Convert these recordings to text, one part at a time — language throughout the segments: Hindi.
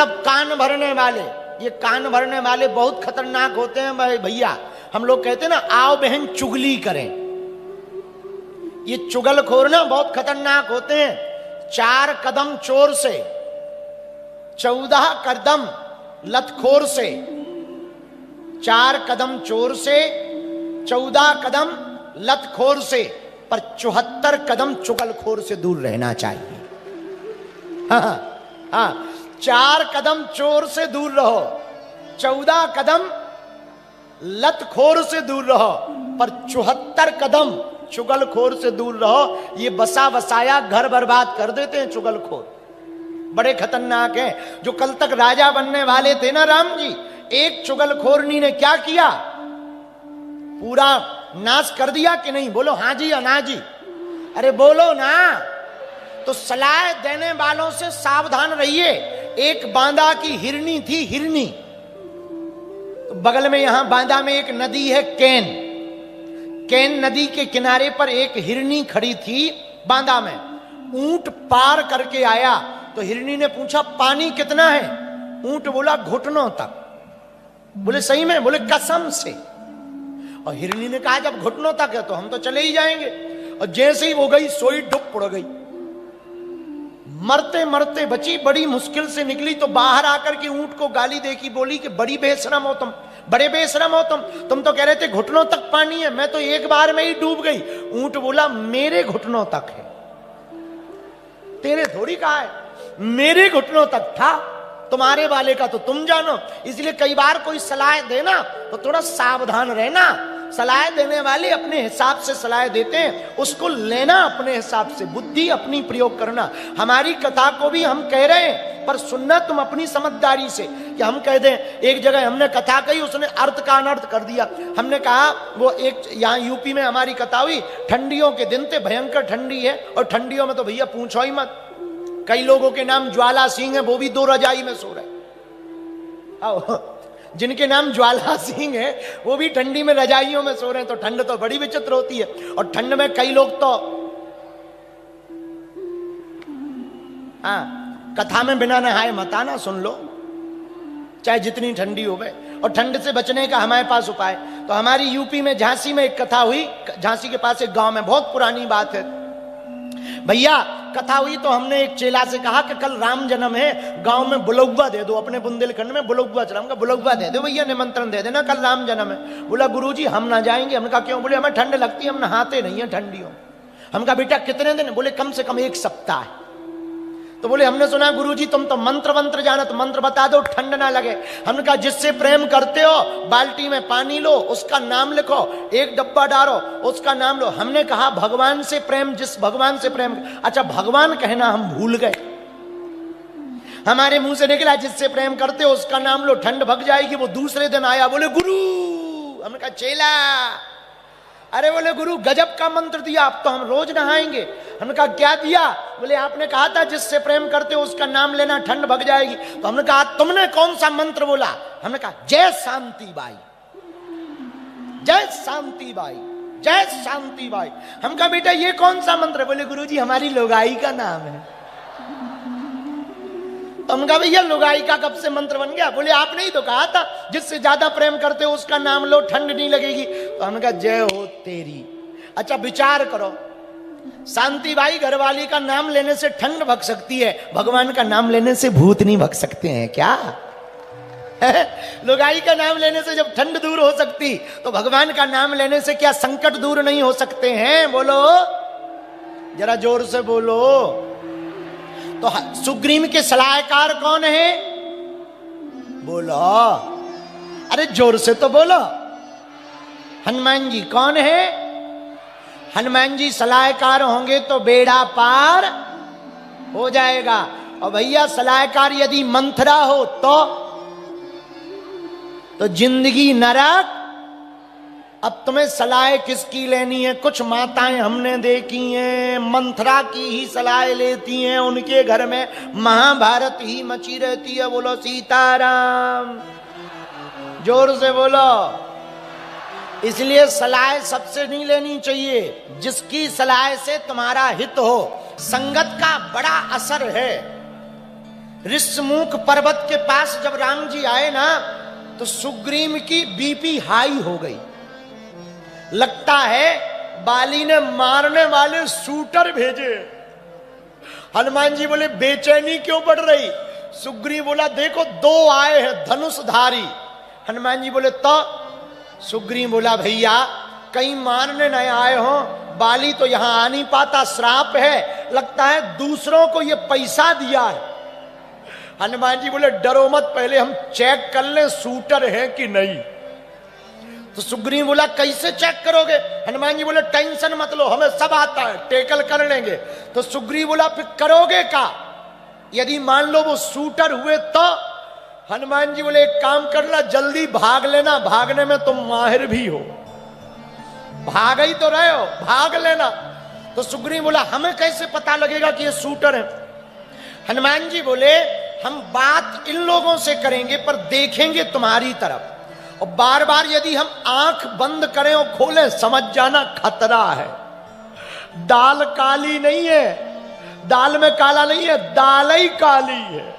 मतलब कान भरने वाले। ये कान भरने वाले बहुत खतरनाक होते हैं भाई भैया। हम लोग कहते हैं ना, आओ बहन चुगली करें। ये चुगलखोर ना बहुत खतरनाक होते हैं। 4 कदम चोर से, 14 कदम लतखोर से। 4 कदम चोर से, 14 कदम लतखोर से, पर 74 कदम चुगलखोर से दूर रहना चाहिए। हाँ, 4 कदम चोर से दूर रहो, 14 कदम लतखोर से दूर रहो, पर 74 कदम चुगलखोर से दूर रहो। ये बसा बसाया घर बर्बाद कर देते हैं चुगलखोर। बड़े खतरनाक हैं। जो कल तक राजा बनने वाले थे ना राम जी, एक चुगलखोरनी ने क्या किया, पूरा नाश कर दिया कि नहीं? बोलो हाँ जी या ना जी? अरे बोलो ना। तो सलाह देने वालों से सावधान रहिए। एक बांदा की हिरनी थी, हिरनी। तो बगल में यहां बांदा में एक नदी है केन। केन नदी के किनारे पर एक हिरनी खड़ी थी बांदा में। ऊंट पार करके आया तो हिरनी ने पूछा पानी कितना है? ऊंट बोला घुटनों तक। बोले सही में? बोले कसम से। और हिरनी ने कहा जब घुटनों तक है तो हम तो चले ही जाएंगे। और जैसे ही वो गई सोई डूब पड़ गई, मरते मरते बची। बड़ी मुश्किल से निकली तो बाहर आकर के ऊंट को गाली देखी, बोली कि बड़ी बेशरम हो तुम, बड़े बेशरम हो तुम तो कह रहे थे घुटनों तक पानी है, मैं तो एक बार में ही डूब गई। ऊंट बोला मेरे घुटनों तक है, तेरे थोड़ी कहा है, मेरे घुटनों तक था, तुम्हारे वाले का तो तुम जानो। इसलिए कई बार कोई सलाह देना तो थोड़ा सावधान रहना। सलाह देने वाले अपने हिसाब से सलाह देते हैं, उसको लेना अपने हिसाब से, बुद्धि अपनी प्रयोग करना। हमारी कथा को भी हम कह रहे हैं, पर सुनना तुम अपनी समझदारी से। कि हम कह दें, एक जगह हमने कथा कही, उसने अर्थ का अनर्थ कर दिया। हमने कहा वो एक यहाँ यूपी में हमारी कथा हुई, ठंडियों के दिन थे, भयंकर ठंडी है, और ठंडियों में तो भैया पूछो ही मत। कई लोगों के नाम ज्वाला सिंह है, वो भी 2 रजाई में सो रहे। जिनके नाम ज्वाला सिंह है वो भी ठंडी में रजाइयों में सो रहे हैं। तो ठंड तो बड़ी विचित्र होती है। और ठंड में कई लोग तो कथा में बिना नहाए मत आना, सुन लो, चाहे जितनी ठंडी हो गए। और ठंड से बचने का हमारे पास उपाय। तो हमारी यूपी में झांसी में एक कथा हुई। झांसी के पास एक गांव में, बहुत पुरानी बात है भैया, कथा हुई। तो हमने एक चेला से कहा कि कल राम जन्म है, गांव में बुलौवा दे दो। अपने बुंदेलखंड में बुलौवा चलाऊंगा, बुलौवा दे दो भैया, निमंत्रण दे देना, कल राम जन्म है। बोला गुरुजी हम ना जाएंगे। हमने कहा क्यों? बोले हमें ठंड लगती है, हम नहाते नहीं है ठंडियों। हम कहा बेटा कितने दिन? बोले कम से कम 1 सप्ताह है। तो बोले हमने सुना गुरुजी तुम तो मंत्र वंत्र जाना, तो मंत्र बता दो ठंड ना लगे। हमने कहा जिससे प्रेम करते हो बाल्टी में पानी लो, उसका नाम लिखो, 1 डब्बा डालो, उसका नाम लो। हमने कहा भगवान से प्रेम, जिस भगवान से प्रेम। अच्छा भगवान कहना हम भूल गए। हमारे मुंह से निकला जिससे प्रेम करते हो उसका नाम लो, ठंड भग जाएगी। वो दूसरे दिन आया, बोले गुरु। हमने कहा चेला। अरे बोले गुरु गजब का मंत्र दिया, अब तो हम रोज नहाएंगे। हमने कहा क्या दिया? बोले आपने कहा था जिससे प्रेम करते हो उसका नाम लेना, ठंड भग जाएगी। तो हमने कहा तुमने कौन सा मंत्र बोला? हमने कहा जय शांति बाई, जय शांति बाई, जय शांति बाई। हम कहा बेटा ये कौन सा मंत्र? बोले गुरुजी हमारी लुगाई का नाम है। तो हम कहा भैया लुगाई का कब से मंत्र बन गया? बोले आपने ही तो कहा था जिससे ज्यादा प्रेम करते हो उसका नाम लो, ठंड नहीं लगेगी। तो हमने कहा जय हो तेरी। अच्छा विचार करो, शांति बाई घरवाली का नाम लेने से ठंड भग सकती है, भगवान का नाम लेने से भूत नहीं भग सकते हैं क्या? लुगाई का नाम लेने से जब ठंड दूर हो सकती, तो भगवान का नाम लेने से क्या संकट दूर नहीं हो सकते हैं? बोलो जरा जोर से बोलो। तो सुग्रीव के सलाहकार कौन है? बोलो, अरे जोर से तो बोलो। हनुमान जी कौन है? हनुमान जी सलाहकार होंगे तो बेड़ा पार हो जाएगा। और भैया सलाहकार यदि मंथरा हो तो जिंदगी नरक। अब तुम्हें सलाह किसकी लेनी है? कुछ माताएं हमने देखी हैं मंथरा की ही सलाह लेती हैं, उनके घर में महाभारत ही मची रहती है। बोलो सीताराम, जोर से बोलो। इसलिए सलाह सबसे नहीं लेनी चाहिए, जिसकी सलाह से तुम्हारा हित हो। संगत का बड़ा असर है। ऋषमुख पर्वत के पास जब राम जी आए ना, तो सुग्रीव की बीपी हाई हो गई। लगता है बाली ने मारने वाले शूटर भेजे। हनुमान जी बोले बेचैनी क्यों बढ़ रही? सुग्रीव बोला देखो 2 आए हैं धनुषधारी। हनुमान जी बोले तो? सुग्रीव बोला भैया कहीं मारने न आए हो, बाली तो यहां आ नहीं पाता, श्राप है, लगता है दूसरों को ये पैसा दिया है। हनुमान जी बोले डरो मत, पहले हम चेक कर लें शूटर है कि नहीं। तो सुग्रीव बोला कैसे चेक करोगे? हनुमान जी बोले टेंशन मत लो, हमें सब आता है, टेकल कर लेंगे। तो सुग्रीव बोला फिर करोगे क्या? यदि मान लो वो शूटर हुए तो? हनुमान जी बोले एक काम करना, जल्दी भाग लेना, भागने में तुम माहिर भी हो, भाग ही तो रहे हो, भाग लेना। तो सुग्रीव बोला हमें कैसे पता लगेगा कि ये शूटर है? हनुमान जी बोले हम बात इन लोगों से करेंगे पर देखेंगे तुम्हारी तरफ, और बार बार यदि हम आंख बंद करें और खोलें समझ जाना खतरा है। दाल काली नहीं है, दाल में काला नहीं है, दाल ही काली है।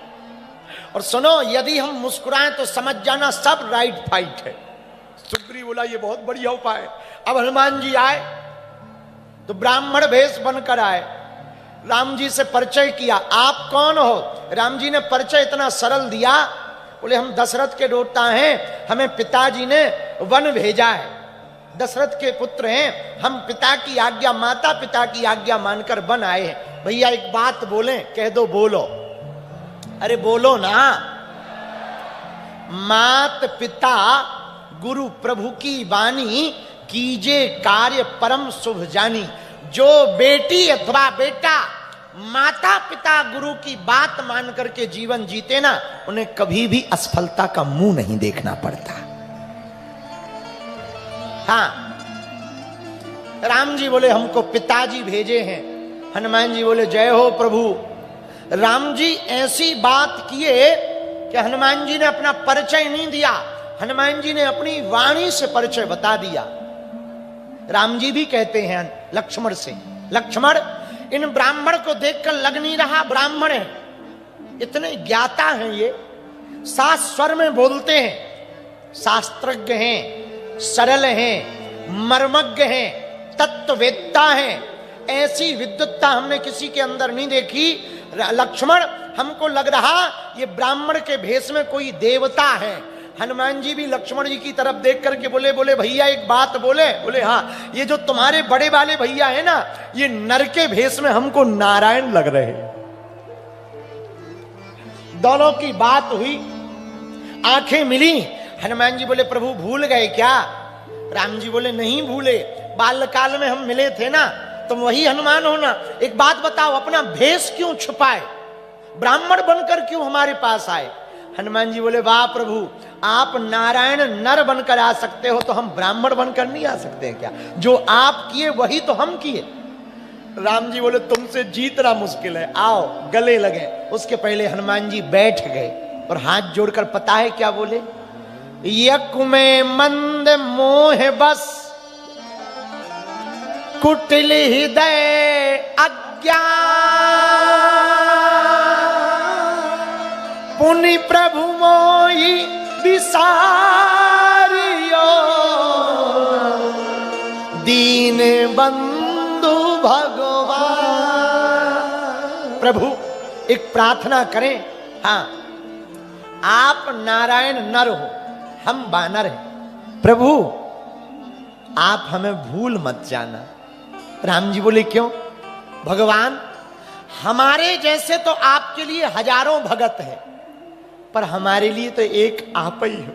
और सुनो यदि हम मुस्कुराएं तो समझ जाना सब राइट फाइट है। सुग्रीव बोला ये बहुत बढ़िया उपाय है। अब हनुमान जी आए तो ब्राह्मण भेष बनकर आए, राम जी से परिचय किया, आप कौन हो? राम जी ने परिचय इतना सरल दिया, बोले हम दशरथ के डोटा हैं, हमें पिताजी ने वन भेजा है, दशरथ के पुत्र हैं, हम पिता की आज्ञा, माता पिता की आज्ञा मानकर वन आए हैं। भैया एक बात बोलें? कह दो बोलो। अरे बोलो ना। मात पिता गुरु प्रभु की वाणी, कीजे कार्य परम शुभ जानी। जो बेटी अथवा बेटा माता पिता गुरु की बात मान करके जीवन जीते ना, उन्हें कभी भी असफलता का मुंह नहीं देखना पड़ता। हाँ, राम जी बोले हमको पिताजी भेजे हैं। हनुमान जी बोले जय हो प्रभु। राम जी ऐसी बात किए कि हनुमान जी ने अपना परिचय नहीं दिया, हनुमान जी ने अपनी वाणी से परिचय बता दिया। राम जी भी कहते हैं लक्ष्मण से, लक्ष्मण इन ब्राह्मण को देखकर लग नहीं रहा ब्राह्मण है, इतने ज्ञाता हैं ये, सात स्वर में बोलते हैं, शास्त्रज्ञ हैं, सरल हैं, मर्मज्ञ हैं, तत्ववेत्ता हैं, ऐसी विद्वत्ता हमने किसी के अंदर नहीं देखी। लक्ष्मण हमको लग रहा ये ब्राह्मण के भेष में कोई देवता है। हनुमान जी भी लक्ष्मण जी की तरफ देख करके बोले भैया एक बात बोले? बोले हाँ, ये जो तुम्हारे बड़े वाले भैया है ना, ये नर के भेष में हमको नारायण लग रहे हैं। दोनों की बात हुई, आंखें मिली। हनुमान जी बोले प्रभु भूल गए क्या? राम जी बोले नहीं भूले, बाल्यकाल में हम मिले थे ना, तुम वही हनुमान हो ना। एक बात बताओ, अपना भेष क्यों छुपाए, ब्राह्मण बनकर क्यों हमारे पास आए? हनुमान जी बोले वाह प्रभु, आप नारायण नर बनकर आ सकते हो तो हम ब्राह्मण बनकर नहीं आ सकते हैं क्या? जो आप किए वही तो हम किए। राम जी बोले तुमसे जीतना मुश्किल है, आओ गले लगे। उसके पहले हनुमान जी बैठ गए और हाथ जोड़कर पता है क्या बोले? यक में मंद मोह बस, कुटिल हृदय अज्ञान, पुनि प्रभु मोहि विसारियो, दीन बंधु भगवान। प्रभु एक प्रार्थना करें। हाँ, आप नारायण नर हो, हम बानर हैं, प्रभु आप हमें भूल मत जाना। राम जी बोले क्यों? भगवान हमारे जैसे तो आपके लिए हजारों भगत हैं, पर हमारे लिए तो एक आप ही हो।